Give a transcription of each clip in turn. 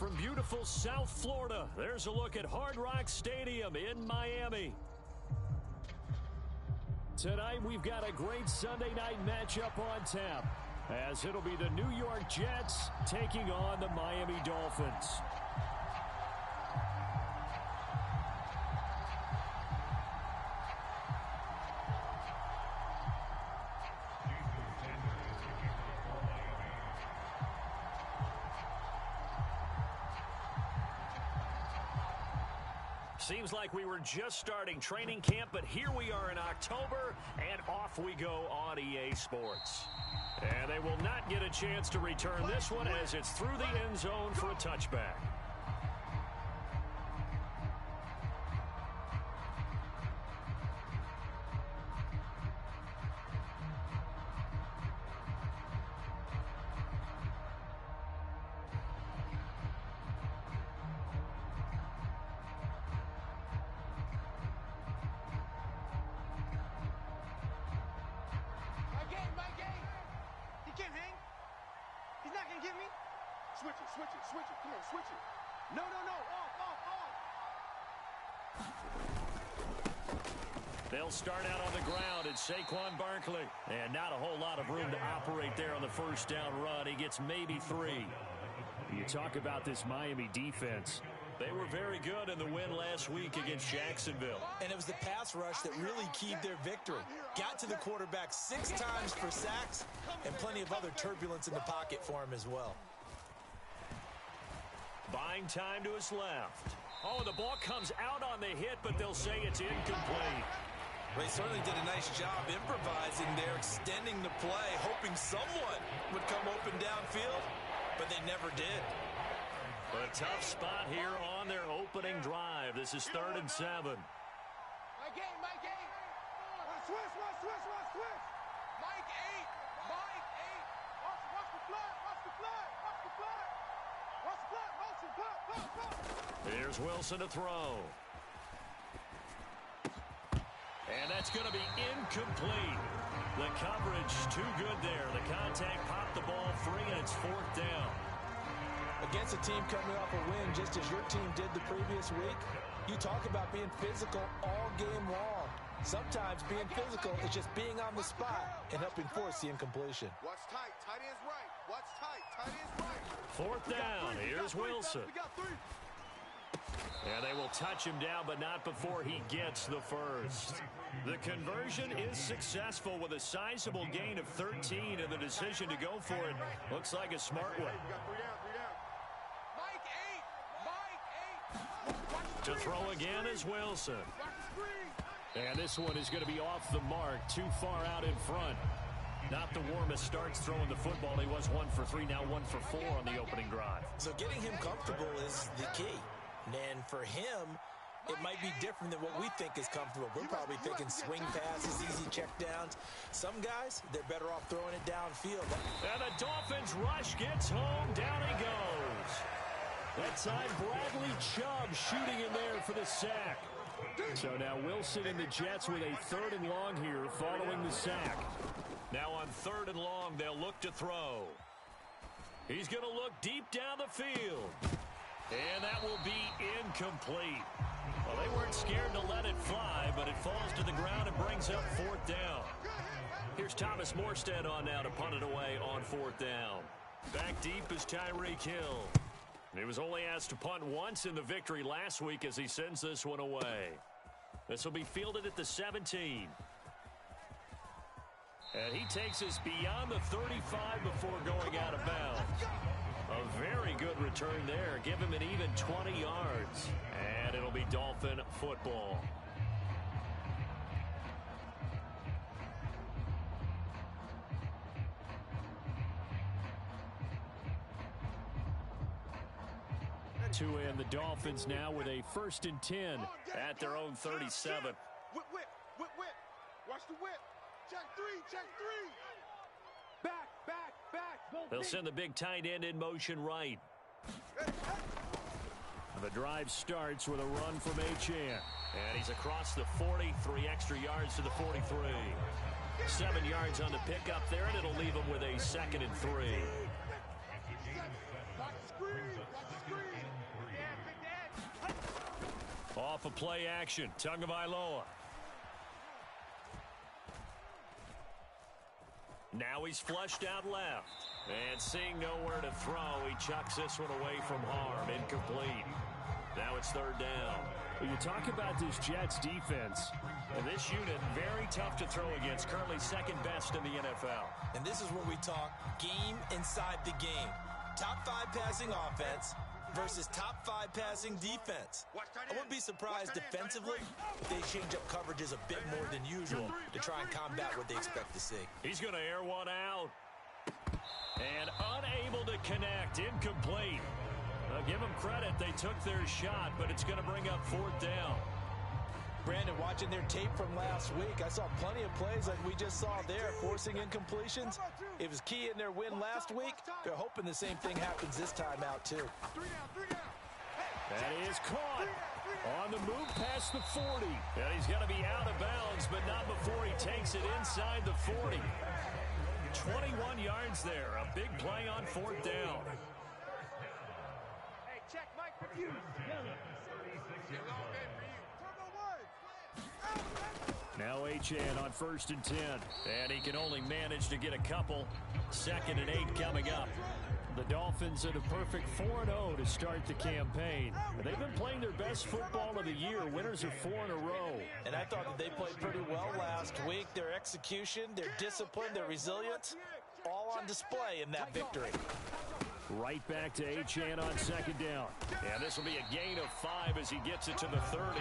from beautiful South Florida, there's a look at Hard Rock Stadium in Miami. Tonight, we've got a great Sunday night matchup on tap, as it'll be the New York Jets taking on the Miami Dolphins. Seems like we were just starting training camp, but here we are in October, and off we go on EA Sports. And they will not get a chance to return this one as it's through the end zone for a touchback. Switch it. Come on, switch it. No. Off. They'll start out on the ground. It's Saquon Barkley. And not a whole lot of room to operate there on the first down run. He gets maybe 3. You talk about this Miami defense. They were very good in the win last week against Jacksonville. And it was the pass rush that really keyed their victory. Got to the quarterback 6 times for sacks and plenty of other turbulence in the pocket for him as well. Buying time to his left. Oh, the ball comes out on the hit, but they'll say it's incomplete. They certainly did a nice job improvising there, extending the play, hoping someone would come open downfield, but they never did. A tough spot here on their opening drive. This is 3rd and 7. My game. Switch. Mike 8. Watch the flag. Here's Wilson to throw. And that's going to be incomplete. The coverage too good there. The contact popped the ball free, and it's 4th down. Against a team coming off a win just as your team did the previous week, you talk about being physical all game long. Sometimes being physical is just being on the spot and helping force the incompletion. Watch tight. Tight end's right. Watch tight. Tight end's right. 4th down. Here's Wilson. And they will touch him down, but not before he gets the first. The conversion is successful with a sizable gain of 13, and the decision to go for it looks like a smart one. Mike 8. To throw again is Wilson. And this one is going to be off the mark, too far out in front. Not the warmest starts throwing the football. He was 1 for 3, now 1 for 4 on the opening drive. So getting him comfortable is the key. And for him, it might be different than what we think is comfortable. We're probably thinking swing passes, easy checkdowns. Some guys, they're better off throwing it downfield. And the Dolphins rush gets home. Down he goes. That time, Bradley Chubb shooting in there for the sack. So now Wilson and the Jets with a 3rd and long here following the sack. Now on 3rd and long, they'll look to throw. He's going to look deep down the field. And that will be incomplete. Well, they weren't scared to let it fly, but it falls to the ground and brings up 4th down. Here's Thomas Morstead on now to punt it away on 4th down. Back deep is Tyreek Hill. He was only asked to punt once in the victory last week as he sends this one away. This will be fielded at the 17. And he takes us beyond the 35 before going out of bounds. A very good return there. Give him an even 20 yards. And it'll be Dolphin football. To end the Dolphins now with a 1st and 10 at their own 37. Whip. Watch the whip. Check 3. Back. They'll send the big tight end in motion right. The drive starts with a run from Achane. And he's across the 40, 3 extra yards to the 43. 7 yards on the pickup there, and it'll leave him with a 2nd and 3. Watch the screen. Off of play action, Tagovailoa. Now he's flushed out left. And seeing nowhere to throw, he chucks this one away from harm. Incomplete. Now it's third down. Well, you talk about this Jets defense. And this unit, very tough to throw against. Currently second best in the NFL. And this is where we talk game inside the game. Top 5 passing offense versus top 5 passing defense. I wouldn't be surprised defensively if they change up coverages a bit more than usual to try and combat what they expect to see. He's going to air one out. And unable to connect. Incomplete. Give them credit. They took their shot, but it's going to bring up fourth down. Brandon, watching their tape from last week, I saw plenty of plays like we just saw there, forcing incompletions. It was key in their win last week. They're hoping the same thing happens this time out, too. That is caught. On the move past the 40. And he's going to be out of bounds, but not before he takes it inside the 40. 21 yards there. A big play on fourth down. Hey, check Mike review. Now Achane on 1st and 10. And he can only manage to get a couple. 2nd and 8 coming up. The Dolphins at a perfect 4-0 to start the campaign. They've been playing their best football of the year. Winners of 4 in a row. And I thought that they played pretty well last week. Their execution, their discipline, their resilience, all on display in that victory. Right back to Achane on 2nd down. And this will be a gain of 5 as he gets it to the 30.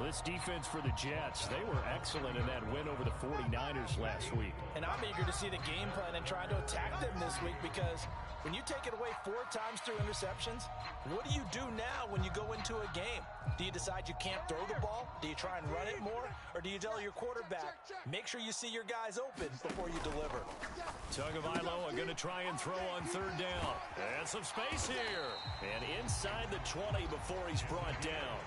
This defense for the Jets, they were excellent in that win over the 49ers last week. And I'm eager to see the game plan and trying to attack them this week, because when you take it away 4 times through interceptions, what do you do now when you go into a game? Do you decide you can't throw the ball? Do you try and run it more? Or do you tell your quarterback, make sure you see your guys open before you deliver? Tagovailoa going to try and throw on 3rd down. And some space here. And inside the 20 before he's brought down.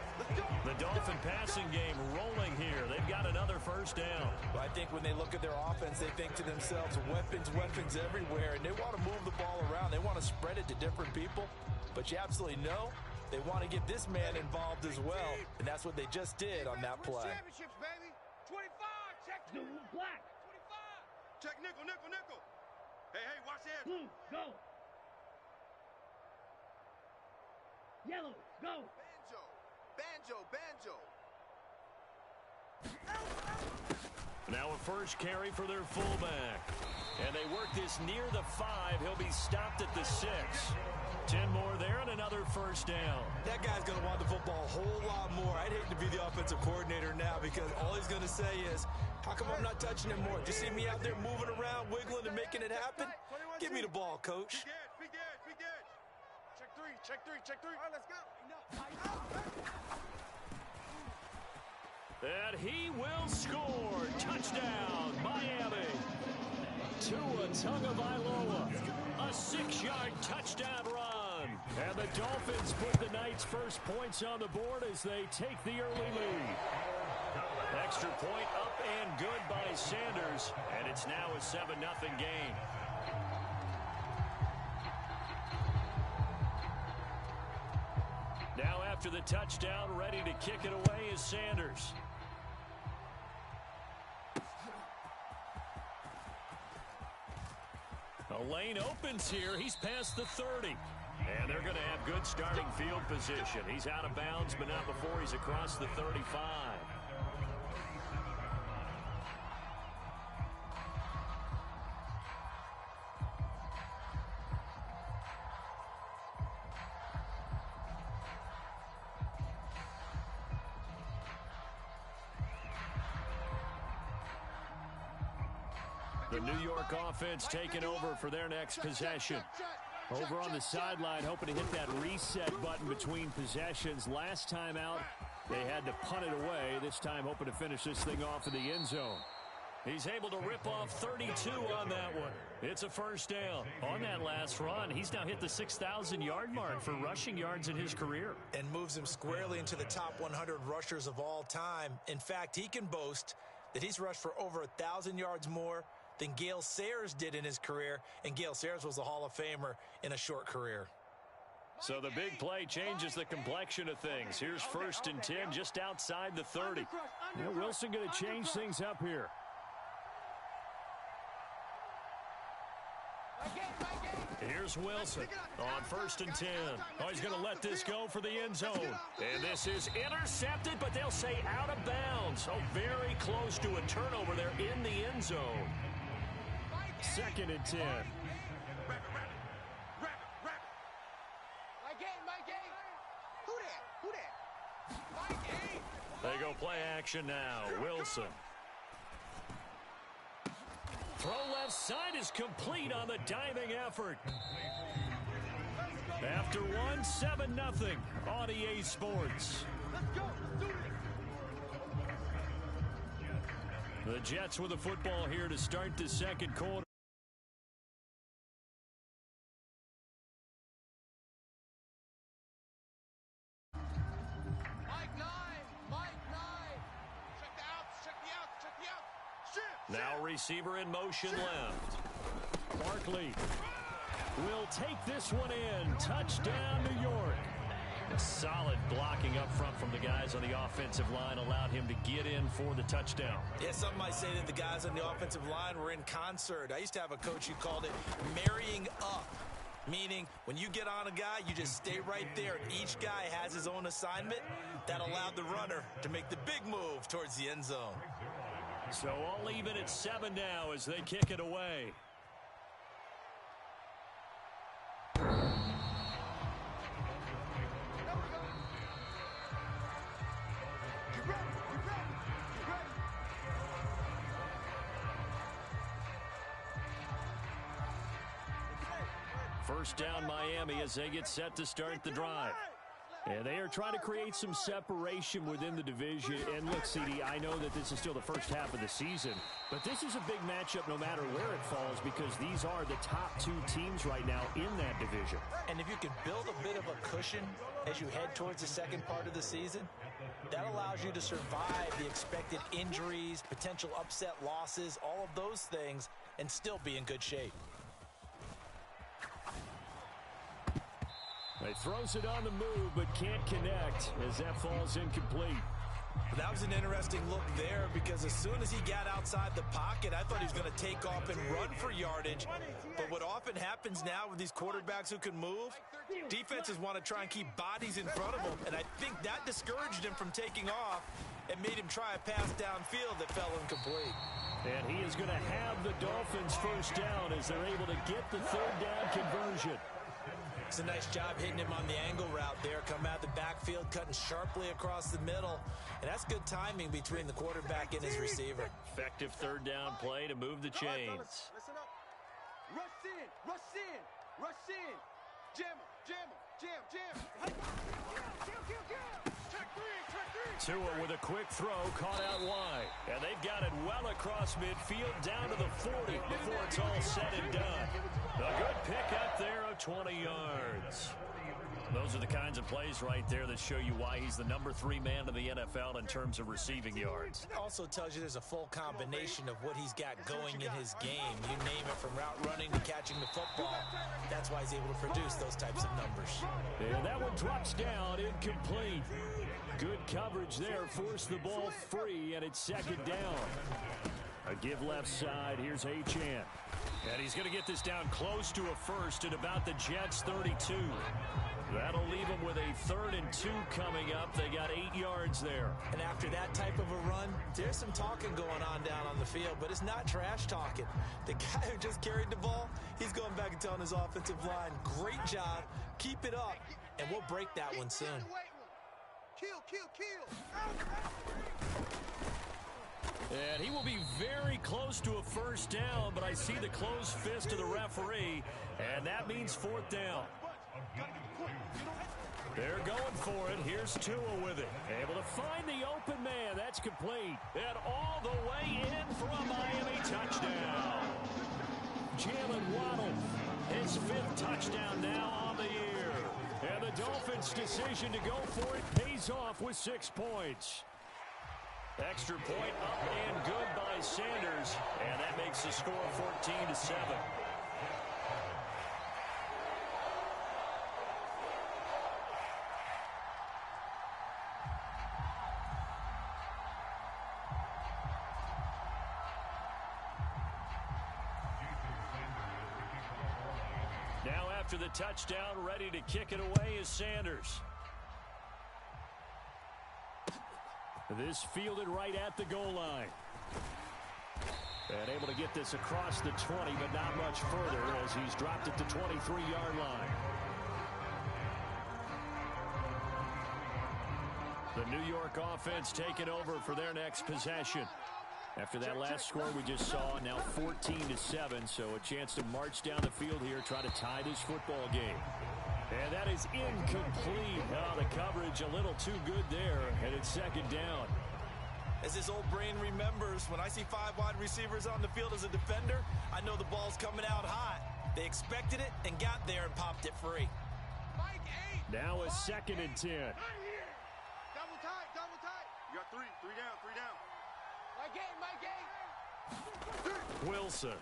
The Dolphin passing game rolling here. They've got another 1st down. Well, I think when they look at their offense, they think to themselves, weapons, weapons everywhere. And they want to move the ball around. They want to spread it to different people. But you absolutely know they want to get this man involved as well. And that's what they just did on that play. Championships, baby. 25. Check black. 25. Check nickel, nickel, nickel. Hey, watch that. Blue, go. Yellow, go. Banjo, banjo. Now a first carry for their fullback. And they work this near the 5. He'll be stopped at the 6. 10 more there and another 1st down. That guy's going to want the football a whole lot more. I'd hate to be the offensive coordinator now, because all he's going to say is, how come I'm not touching him more? Do you see me out there moving around, wiggling, and making it happen? Give me the ball, coach. Be dead. Check three. All right, let's go. And he will score. Touchdown, Miami. Tua Tagovailoa. A 6-yard touchdown run. And the Dolphins put the night's first points on the board as they take the early lead. Extra point up and good by Sanders. And it's now a 7-0 game. Now after the touchdown, ready to kick it away is Sanders. A lane opens here. He's past the 30. And they're going to have good starting field position. He's out of bounds, but not before he's across the 35. The New York offense taking over for their next possession. Over on the sideline, hoping to hit that reset button between possessions. Last time out, they had to punt it away. This time, hoping to finish this thing off in the end zone. He's able to rip off 32 on that one. It's a 1st down. On that last run, he's now hit the 6,000-yard mark for rushing yards in his career. And moves him squarely into the top 100 rushers of all time. In fact, he can boast that he's rushed for over 1,000 yards more than Gale Sayers did in his career, and Gale Sayers was a Hall of Famer in a short career. So the big play changes the complexion of things. Here's 1st and 10 just outside the 30. Yeah, Wilson going to change things up here. Here's Wilson on 1st and 10. Oh, he's going to let this go for the end zone. And this is intercepted, but they'll say out of bounds. Oh, very close to a turnover there in the end zone. 2nd and 10. They go play action now. Wilson. Throw left side is complete on the diving effort. After one, 7-0 on EA Sports. The Jets with the football here to start the second quarter. Now receiver in motion left. Barkley will take this one in. Touchdown, New York. Solid blocking up front from the guys on the offensive line allowed him to get in for the touchdown. Yeah, some might say that the guys on the offensive line were in concert. I used to have a coach who called it marrying up, meaning when you get on a guy, you just stay right there. Each guy has his own assignment. That allowed the runner to make the big move towards the end zone. So all even at 7 now as they kick it away. First down Miami as they get set to start the drive. And they are trying to create some separation within the division. And look, CD, I know that this is still the first half of the season, but this is a big matchup no matter where it falls because these are the top 2 teams right now in that division. And if you can build a bit of a cushion as you head towards the second part of the season, that allows you to survive the expected injuries, potential upset losses, all of those things, and still be in good shape. He throws it on the move, but can't connect as that falls incomplete. That was an interesting look there because as soon as he got outside the pocket, I thought he was going to take off and run for yardage. But what often happens now with these quarterbacks who can move, defenses want to try and keep bodies in front of them, and I think that discouraged him from taking off and made him try a pass downfield that fell incomplete. And he is going to have the Dolphins first down as they're able to get the third down conversion. It's a nice job hitting him on the angle route there. Come out the backfield, cutting sharply across the middle. And that's good timing between the quarterback and his receiver. Effective third down play to move the chains. Listen up. Rush in, rush in, rush in. Jam him, jam him, jam, jam. Track three. Tua with a quick throw, caught out wide. And they've got it well across midfield, down to the 40 before it's all said and done. A good pick up there of 20 yards. Those are the kinds of plays right there that show you why he's the number 3 man in the NFL in terms of receiving yards. It also tells you there's a full combination of what he's got going in his game. You name it, from route running to catching the football. That's why he's able to produce those types of numbers. And that one drops down, incomplete. Good coverage there, forced the ball free, and it's second down. A give left side, here's Achane. And he's going to get this down close to a first at about the Jets' 32. That'll leave them with a 3rd and 2 coming up. They got 8 yards there. And after that type of a run, there's some talking going on down on the field, but it's not trash talking. The guy who just carried the ball, he's going back and telling his offensive line, great job, keep it up, and we'll break that one soon. Kill. And he will be very close to a first down, but I see the closed fist of the referee, and that means 4th down. They're going for it. Here's Tua with it. Able to find the open man. That's complete. And all the way in for a Miami touchdown. Jalen Waddle, his 5th touchdown now on the year. And the Dolphins' decision to go for it pays off with 6 points. Extra point up and good by Sanders. And that makes the score 14-7. after the touchdown, ready to kick it away is Sanders. This fielded right at the goal line. And able to get this across the 20, but not much further as he's dropped it to 23-yard line. The New York offense taking over for their next possession. After that last score we just saw, now 14-7, so a chance to march down the field here, try to tie this football game. And that is incomplete. Oh, the coverage a little too good there, and it's second down. As his old brain remembers, when I see 5 wide receivers on the field as a defender, I know the ball's coming out hot. They expected it and got there and popped it free. Now a 2nd and 10. Double tight, double tight. You got three down. My game. Wilson.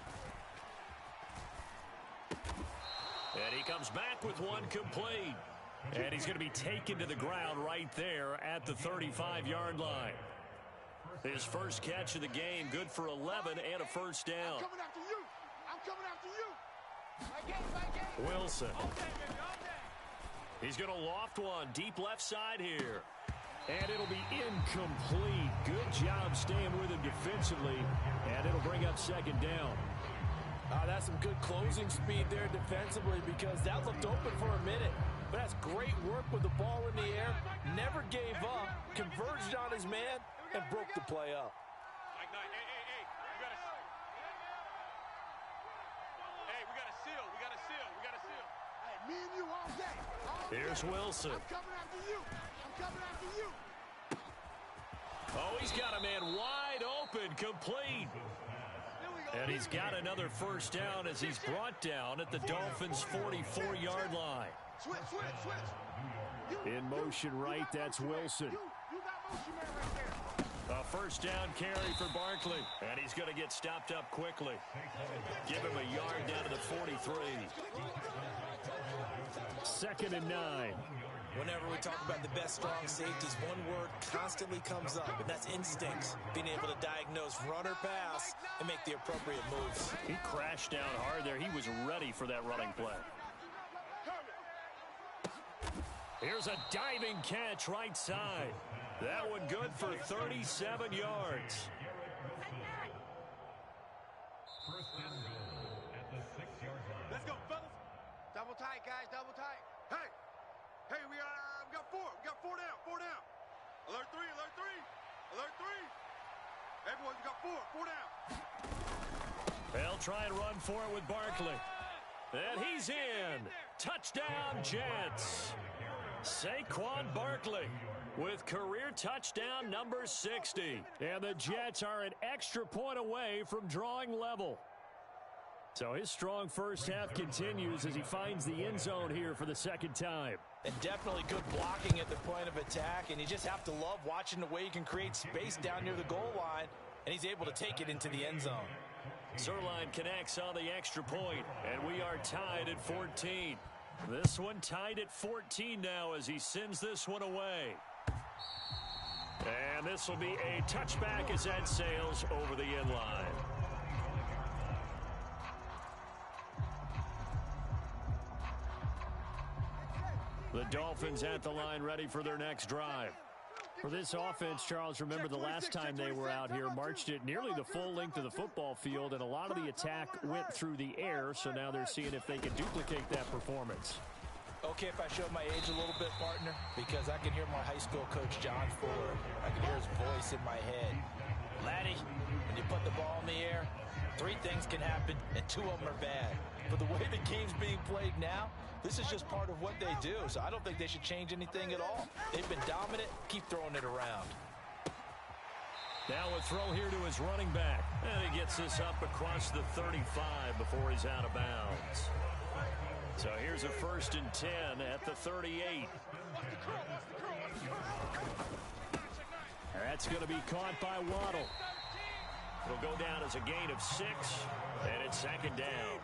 And he comes back with one complete. And he's going to be taken to the ground right there at the 35-yard line. His first catch of the game, good for 11 and a first down. I'm coming after you. My game. Wilson. He's going to loft one deep left side here. And it'll be incomplete. Good job staying with him defensively. And it'll bring up second down. That's some good closing speed there defensively because that looked open for a minute. But that's great work with the ball in the air. Never gave up. Converged on his man and broke the play up. Hey, we got a seal. Hey, me and you all day. Here's Wilson. I'm coming after you. Oh, he's got a man wide open, complete. And he's got another first down as he's brought down at the Dolphins' 44-yard line. Switch. In motion right, that's Wilson. You got motion man right there. A first down carry for Barkley. And he's going to get stopped up quickly. Give him a yard down to the 43. 2nd and 9. Whenever we talk about the best strong safeties, one word constantly comes up, and that's instincts. Being able to diagnose run or pass and make the appropriate moves. He crashed down hard there. He was ready for that running play. Here's a diving catch right side. That one good for 37 yards. Let's go, fellas. Double tight, guys, double tight. Hey, we got four. We got four down. Alert three. Hey, boys, we got four down. They'll try and run for it with Barkley. And he's in. Touchdown, Jets. Saquon Barkley with career touchdown number 60. And the Jets are an extra point away from drawing level. So his strong first half continues as he finds the end zone here for the second time. And definitely good blocking at the point of attack, and you just have to love watching the way he can create space down near the goal line, and he's able to take it into the end zone. Zerline connects on the extra point, and we are tied at 14. This one tied at 14 now as he sends this one away. And this will be a touchback as that sails over the end line. The Dolphins at the line ready for their next drive. For this offense, Charles, remember the last time they were out here, marched it nearly the full length of the football field, and a lot of the attack went through the air, so now they're seeing if they can duplicate that performance. Okay, if I show my age a little bit, partner, because I can hear my high school coach, John Ford. I can hear his voice in my head. Laddie, when you put the ball in the air, 3 things can happen, and 2 of them are bad. But the way the game's being played now, this is just part of what they do, so I don't think they should change anything at all. They've been dominant. Keep throwing it around. Now a throw here to his running back. And he gets this up across the 35 before he's out of bounds. So here's a 1st and 10 at the 38. That's going to be caught by Waddle. It'll go down as a gain of 6, and it's second down.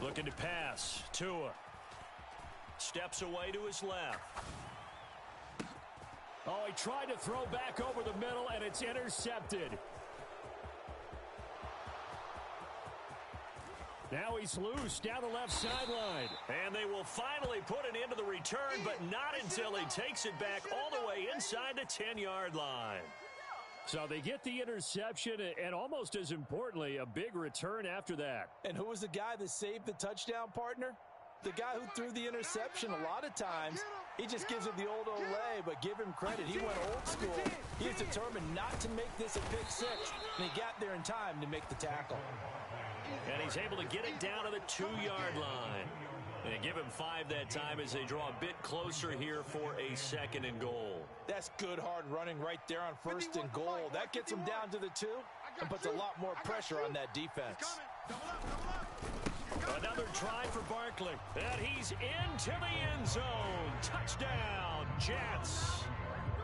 Looking to pass. Tua steps away to his left. Oh, he tried to throw back over the middle, and it's intercepted. Now he's loose down the left sideline. And they will finally put an end to the return, but not until he takes it back all the way inside the 10-yard line. So they get the interception, and almost as importantly, a big return after that. And who was the guy that saved the touchdown, partner? The guy who threw the interception. A lot of times, he just gives it the old Olay, but give him credit. He went old school. He was determined not to make this a pick six, and he got there in time to make the tackle. And he's able to get it down to the 2-yard line. And give him 5 that time as they draw a bit closer here for a 2nd and goal. That's good hard running right there on 1st and goal. That gets him down to the 2 and puts a lot more pressure on that defense. Another try for Barkley. And he's into the end zone. Touchdown, Jets.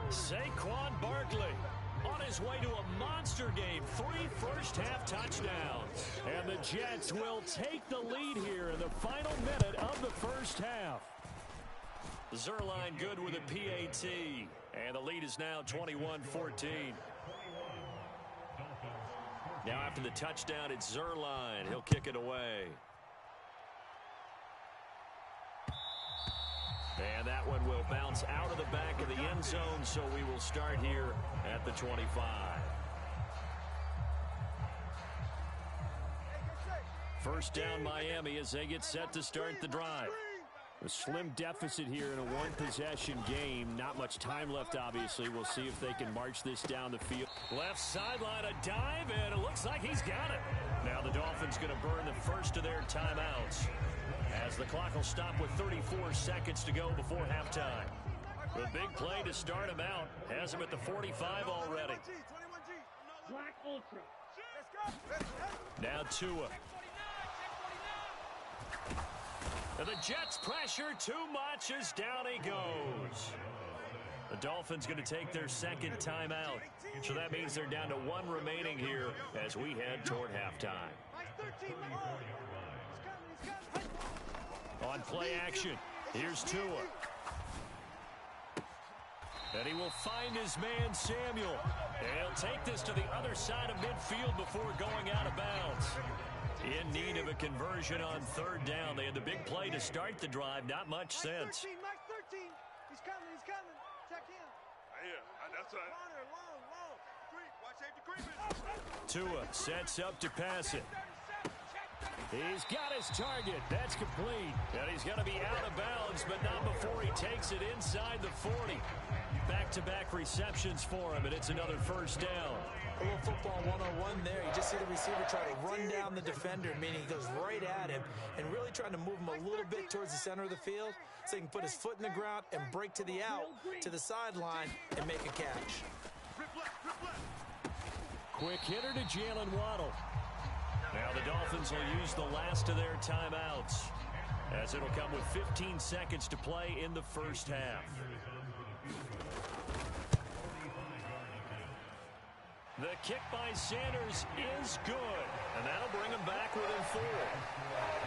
Saquon Barkley on his way to a monster game. 3 first-half touchdowns. And the Jets will take the lead here in the final minute of the first half. Zerline good with a PAT. And the lead is now 21-14. Now after the touchdown, it's Zerline. He'll kick it away. And that one will bounce out of the back of the end zone, so we will start here at the 25. First down, Miami, as they get set to start the drive. A slim deficit here in a one-possession game. Not much time left, obviously. We'll see if they can march this down the field. Left sideline, a dive, and it looks like he's got it. Now the Dolphins going to burn the first of their timeouts, as the clock will stop with 34 seconds to go before halftime. The big play to start him out has him at the 45 already. Black Ultra. Now Tua. And the Jets pressure too much as down he goes. The Dolphins going to take their 2nd timeout. So that means they're down to 1 remaining here as we head toward halftime. On play action, here's Tua. And he will find his man Samuel. And he'll take this to the other side of midfield before going out of bounds. In need of a conversion on 3rd down. They had the big play to start the drive. Not much sense. Mike 13. He's coming. Check in. Yeah, that's right. Long. Creep. Watch safety creeping. Tua sets up to pass it. He's got his target. That's complete. And he's going to be out of bounds, but not before he takes it inside the 40. Back-to-back receptions for him, and it's another first down. A little football 101 there. You just see the receiver try to run down the defender, meaning he goes right at him and really trying to move him a little bit towards the center of the field so he can put his foot in the ground and break to the out, to the sideline, and make a catch. Quick hitter to Jalen Waddle. Now the Dolphins will use the last of their timeouts, as it'll come with 15 seconds to play in the first half. The kick by Sanders is good, and that'll bring him back within 4.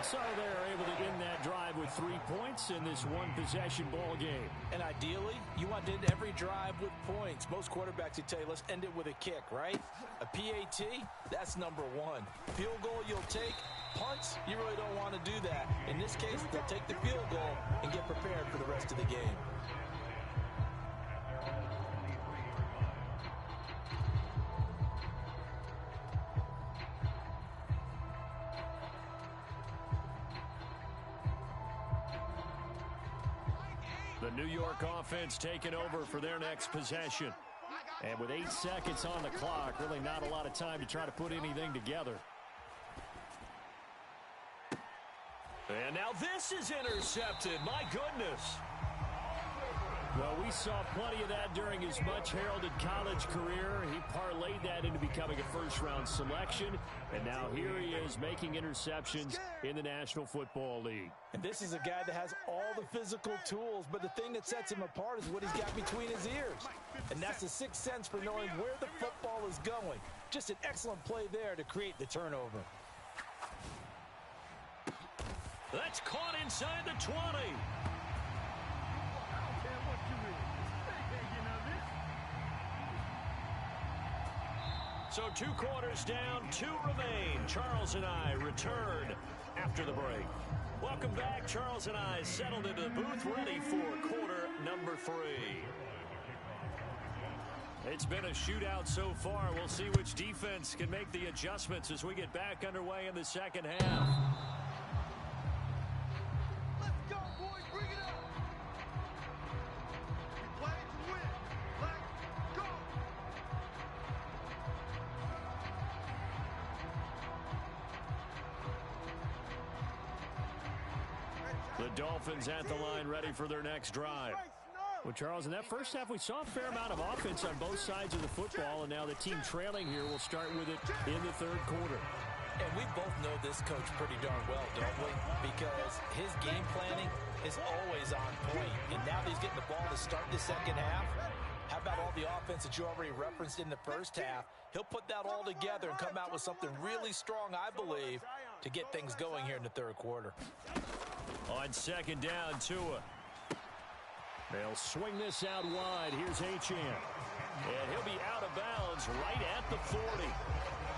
So they're able to end that drive with 3 points in this one-possession ball game. And ideally, you want to end every drive with points. Most quarterbacks would tell you, let's end it with a kick, right? A PAT, that's number 1. Field goal you'll take. Punts, you really don't want to do that. In this case, they'll take the field goal and get prepared for the rest of the game. The New York offense taking over for their next possession. And with 8 seconds on the clock, really not a lot of time to try to put anything together. And now this is intercepted. My goodness. Well, we saw plenty of that during his much-heralded college career. He parlayed that into becoming a first-round selection. And now here he is making interceptions in the National Football League. And this is a guy that has all the physical tools, but the thing that sets him apart is what he's got between his ears. And that's the sixth sense for knowing where the football is going. Just an excellent play there to create the turnover. That's caught inside the 20. So 2 quarters down, 2 remain. Charles and I return after the break. Welcome back. Charles and I settled into the booth, ready for quarter number 3. It's been a shootout so far. We'll see which defense can make the adjustments as we get back underway in the second half. Let's go, boys. Bring it up. We play to win. Let's go. The Dolphins at the line, ready for their next drive. Well, Charles, in that first half, we saw a fair amount of offense on both sides of the football, and now the team trailing here will start with it in the third quarter. And we both know this coach pretty darn well, don't we? Because his game planning is always on point. And now that he's getting the ball to start the second half, how about all the offense that you already referenced in the first half? He'll put that all together and come out with something really strong, I believe, to get things going here in the third quarter. On second down, Tua. They'll swing this out wide. Here's Achane. And he'll be out of bounds right at the 40.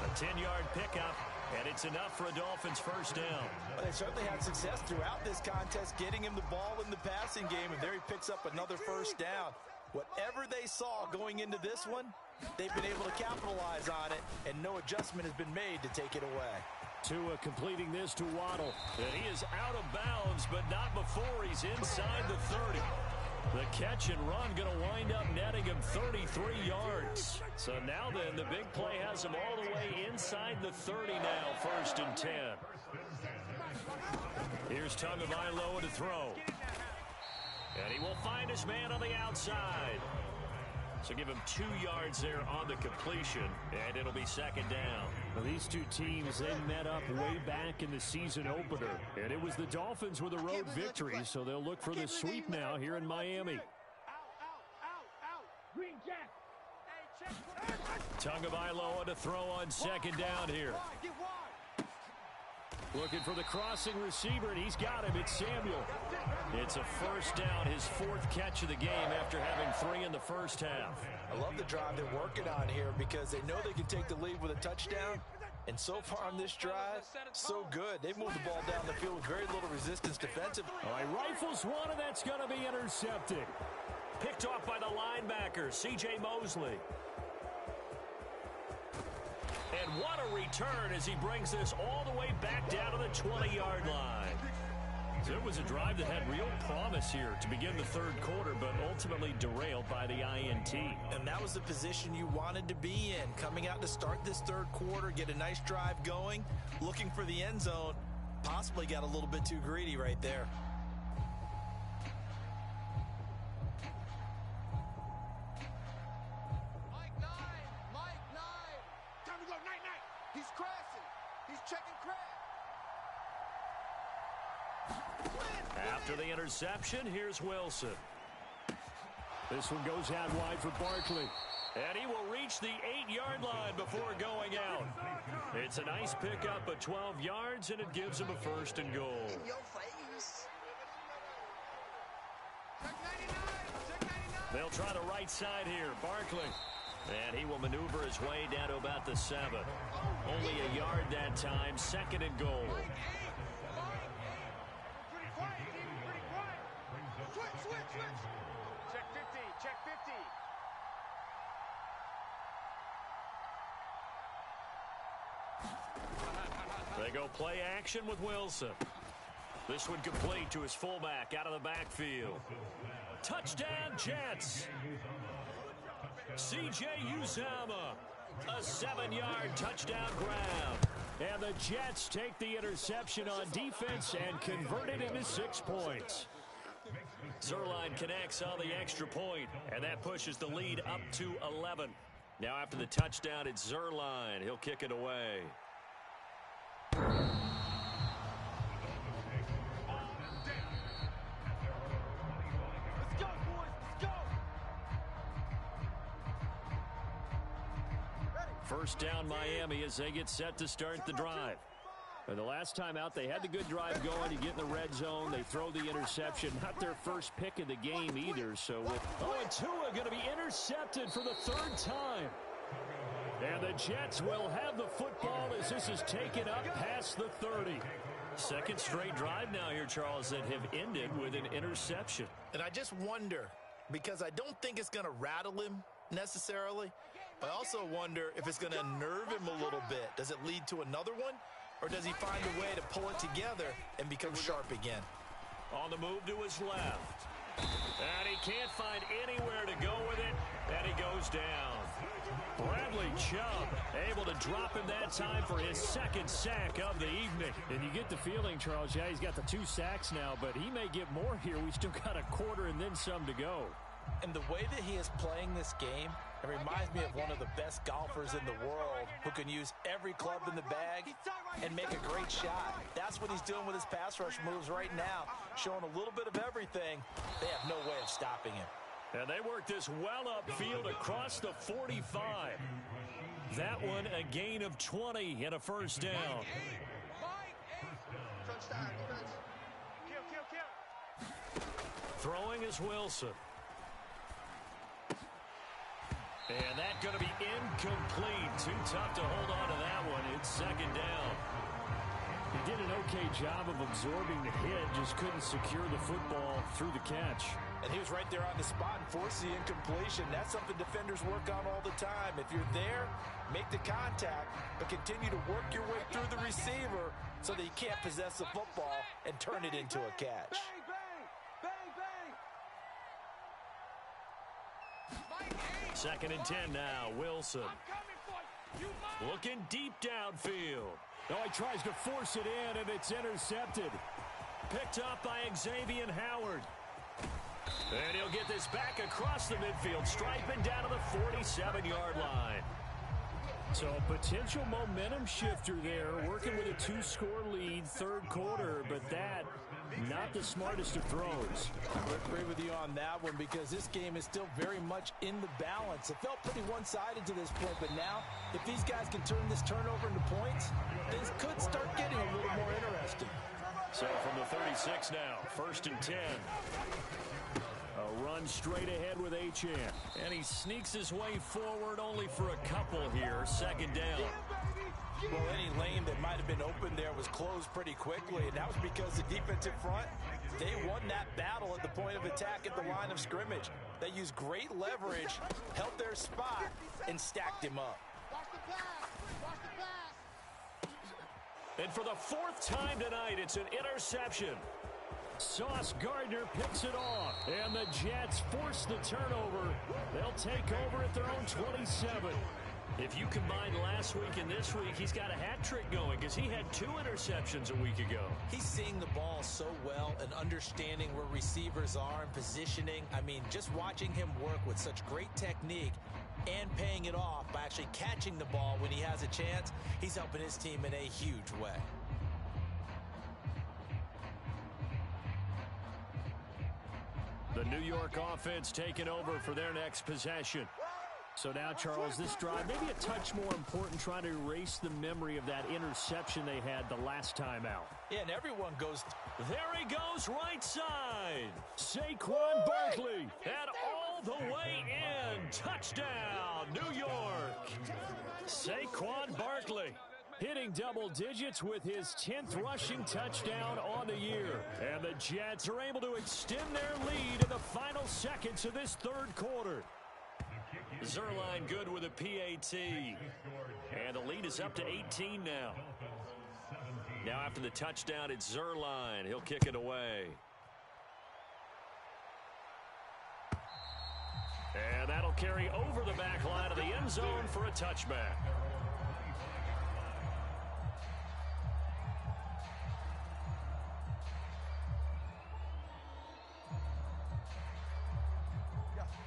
A 10-yard pickup, and it's enough for a Dolphins first down. Well, they certainly had success throughout this contest, getting him the ball in the passing game, and there he picks up another first down. Whatever they saw going into this one, they've been able to capitalize on it, and no adjustment has been made to take it away. Tua completing this to Waddle. And he is out of bounds, but not before he's inside the 30. The catch and run going to wind up netting him 33 yards. So now then, the big play has him all the way inside the 30 now, first and 10. Here's Tagovailoa to throw. And he will find his man on the outside. So give him 2 yards there on the completion, and it'll be second down. Well, these two teams, they met up way back in the season opener, and it was the Dolphins with a road victory, so they'll look for the sweep now here in Miami. Green Jack. Tagovailoa to throw on second down here. Get wide. Looking for the crossing receiver, and he's got him. It's Samuel. It's a first down, his 4th catch of the game after having 3 in the first half. I love the drive they're working on here because they know they can take the lead with a touchdown. And so far on this drive, so good. They've moved the ball down the field with very little resistance defensively. All right, rifles one, and that's going to be intercepted. Picked off by the linebacker, C.J. Mosley. And what a return as he brings this all the way back down to the 20-yard line. So it was a drive that had real promise here to begin the third quarter, but ultimately derailed by the INT. And that was the position you wanted to be in. Coming out to start this third quarter, get a nice drive going, looking for the end zone. Possibly got a little bit too greedy right there. Mike 9. Time to go, 9. He's crashing. He's checking crash. After the interception, here's Wilson. This one goes out wide for Barkley. And he will reach the 8-yard line before going out. It's a nice pickup of 12 yards, and it gives him a first and goal. In your face. Check 99. Check 99. They'll try the right side here. Barkley. And he will maneuver his way down to about the 7. Only a yard that time. Second and goal. Switch. Check 50. Check 50. They go play action with Wilson. This one complete to his fullback out of the backfield. Touchdown, Jets. C.J. Uzomah. A 7-yard touchdown grab. And the Jets take the interception on defense and convert it into 6 points. Zuerlein connects on the extra point, and that pushes the lead up to 11. Now after the touchdown, it's Zuerlein. He'll kick it away. Let's go, boys. Let's go. First down, Miami, as they get set to start the drive. And the last time out, they had the good drive going. You get in the red zone. They throw the interception. Not their first pick of the game either. So, and Tua going to be intercepted for the 3rd time. And the Jets will have the football as this is taken up past the 30. Second straight drive now here, Charles, that have ended with an interception. And I just wonder, because I don't think it's going to rattle him necessarily, but I also wonder if it's going to unnerve him a little bit. Does it lead to another one, or does he find a way to pull it together and become sharp again? On the move to his left. And he can't find anywhere to go with it, and he goes down. Bradley Chubb able to drop him that time for his second sack of the evening. And you get the feeling, Charles, yeah, he's got the 2 sacks now, but he may get more here. We still got a quarter and then some to go. And the way that he is playing this game, it reminds me of one of the best golfers in the world who can use every club in the bag and make a great shot. That's what he's doing with his pass rush moves right now, showing a little bit of everything. They have no way of stopping him. And they work this well upfield across the 45. That one a gain of 20 and a first down. Throwing is Wilson. And that's going to be incomplete. Too tough to hold on to that one. It's second down. He did an okay job of absorbing the hit, just couldn't secure the football through the catch. And he was right there on the spot and forced the incompletion. That's something defenders work on all the time. If you're there, make the contact, but continue to work your way through the receiver so that you can't possess the football and turn it into a catch. Second and 10 now. Wilson. Looking deep downfield. Oh, he tries to force it in, and it's intercepted. Picked up by Xavier Howard. And he'll get this back across the midfield, striping down to the 47-yard line. So a potential momentum shifter there, working with a 2-score lead, third quarter, but that, not the smartest of throws. I agree with you on that one because this game is still very much in the balance. It felt pretty one-sided to this point, but now, if these guys can turn this turnover into points, things could start getting a little more interesting. So from the 36 now, first and 10. A run straight ahead with Achane. And he sneaks his way forward only for a couple here. Second down. Well, any lane that might have been open there was closed pretty quickly, and that was because the defensive front, they won that battle at the point of attack at the line of scrimmage. They used great leverage, held their spot, and stacked him up. And for the 4th time tonight, it's an interception. Sauce Gardner picks it off, and the Jets force the turnover. They'll take over at their own 27. If you combine last week and this week, he's got a hat trick going because he had 2 interceptions a week ago. He's seeing the ball so well and understanding where receivers are and positioning. I mean, just watching him work with such great technique and paying it off by actually catching the ball when he has a chance, he's helping his team in a huge way. The New York offense taking over for their next possession. So now, Charles, this drive maybe a touch more important, trying to erase the memory of that interception they had the last time out. Yeah, and everyone goes. There he goes, right side. Saquon Barkley. And all the way in. Touchdown, New York. Saquon Barkley hitting double digits with his 10th rushing touchdown on the year. And the Jets are able to extend their lead in the final seconds of this third quarter. Zerline good with a PAT. And the lead is up to 18 now. Now after the touchdown, it's Zerline. He'll kick it away. And that'll carry over the back line of the end zone for a touchback.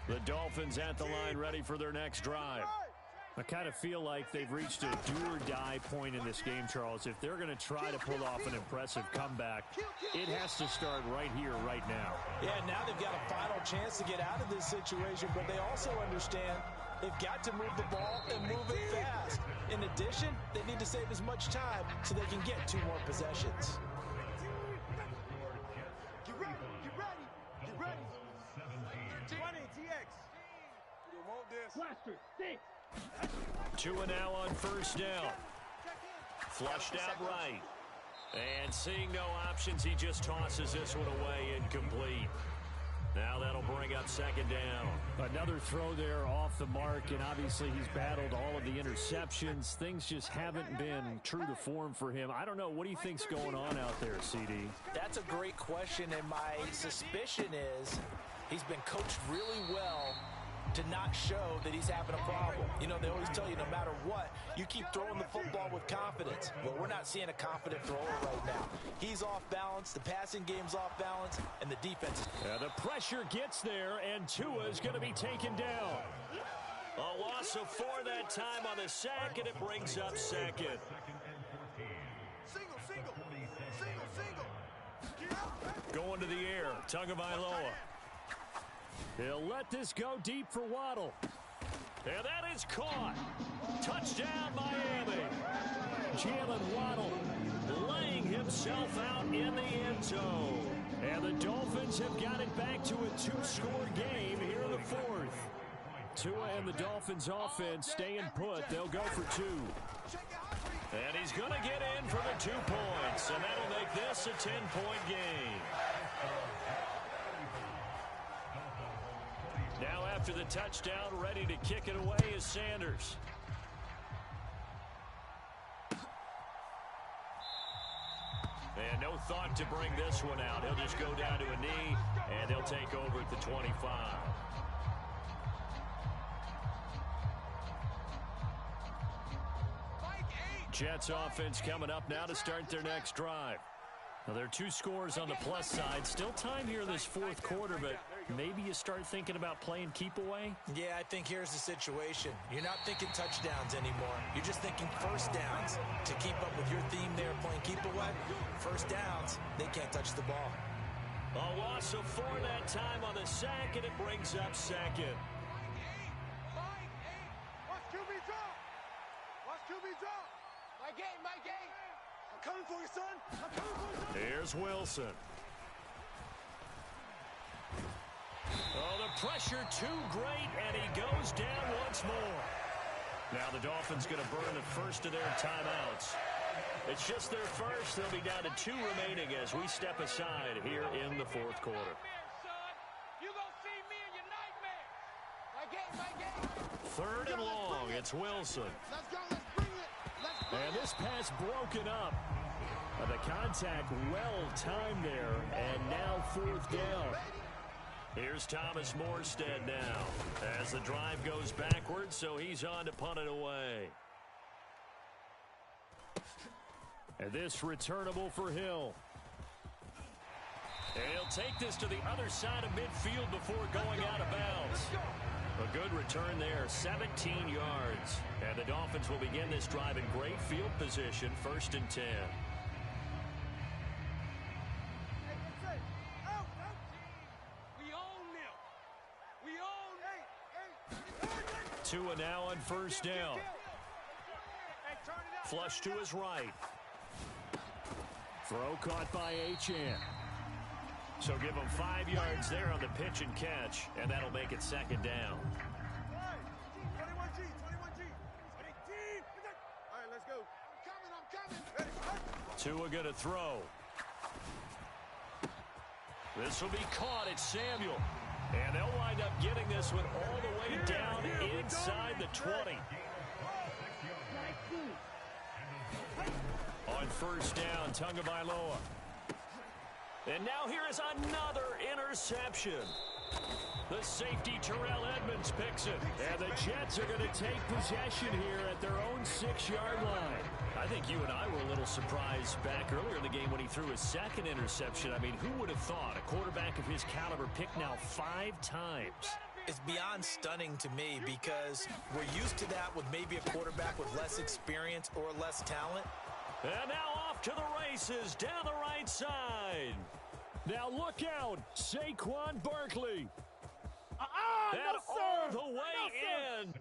The Dolphins at the line ready for their next drive. I kind of feel like they've reached a do-or-die point in this game, Charles. If they're going to try to pull off an impressive comeback, it has to start right here, right now. Yeah, now they've got a final chance to get out of this situation, but they also understand they've got to move the ball and move it fast. In addition, they need to save as much time so they can get 2 more possessions. Get ready. Get ready. 20, TX. You want this? Blaster, 6. Tua now on first down. Flushed out right. And seeing no options, he just tosses this one away incomplete. Now that'll bring up second down. Another throw there off the mark, and obviously he's battled all of the interceptions. Things just haven't been true to form for him. I don't know. What do you think's going on out there, CD? That's a great question, and my suspicion is he's been coached really well to not show that he's having a problem. You know, they always tell you no matter what, you keep throwing the football with confidence. Well, we're not seeing a confident thrower right now. He's off balance, the passing game's off balance, and the defense is... The pressure gets there, and Tua is going to be taken down. A loss of 4 that time on the sack, and it brings up second. Going to the air, Tagovailoa. He'll let this go deep for Waddle. And that is caught. Touchdown, Miami. Jalen Waddle laying himself out in the end zone. And the Dolphins have got it back to a 2-score game here in the fourth. Tua and the Dolphins offense staying put. They'll go for 2. And he's going to get in for the 2 points. And that'll make this a 10-point game. Now after the touchdown, ready to kick it away is Sanders. And no thought to bring this one out. He'll just go down to a knee, and they'll take over at the 25. Jets offense coming up now to start their next drive. Now, there are 2 scores on the plus side. Still time here in this fourth quarter, but maybe you start thinking about playing keep away? Yeah, I think here's the situation. You're not thinking touchdowns anymore. You're just thinking first downs. To keep up with your theme there, playing keep away, first downs, they can't touch the ball. A loss of 4 that time on the sack, and it brings up second. Watch QB drop. Watch QB drop. My game, my game. I'm coming for you, son. I'm coming for you, son. Here's Wilson. Oh, the pressure too great, and he goes down once more. Now the Dolphins going to burn the first of their timeouts. It's just their first. They'll be down to 2 remaining as we step aside here in the fourth quarter. You gonna see me in your nightmares. My game, my game. 3rd and long. It's Wilson. Let's go, let's bring it. Let's bring And this pass broken up. The contact well timed there, and now 4th down. Here's Thomas Morstead now as the drive goes backwards, so he's on to punt it away. And this returnable for Hill. And he'll take this to the other side of midfield before going out of bounds. A good return there, 17 yards. And the Dolphins will begin this drive in great field position, 1st and 10. Tua now on first down. Flush to his right. Throw caught by Achane. So give him 5 yards there on the pitch and catch, and that'll make it 2nd down. 21G, 21G. All right, let's go. I'm coming. Tua going to throw. This will be caught. It's Samuel. And they'll wind up getting this one all the way down inside the 20. On first down, Tagovailoa. And now here is another interception. The safety, Terrell Edmonds, picks it. And the Jets are going to take possession here at their own 6-yard line. I think you and I were a little surprised back earlier in the game when he threw his 2nd interception. I mean, who would have thought a quarterback of his caliber picked now 5 times? It's beyond stunning to me because we're used to that with maybe a quarterback with less experience or less talent. And now off to the races down the right side. Now look out, Saquon Barkley. And all the way in.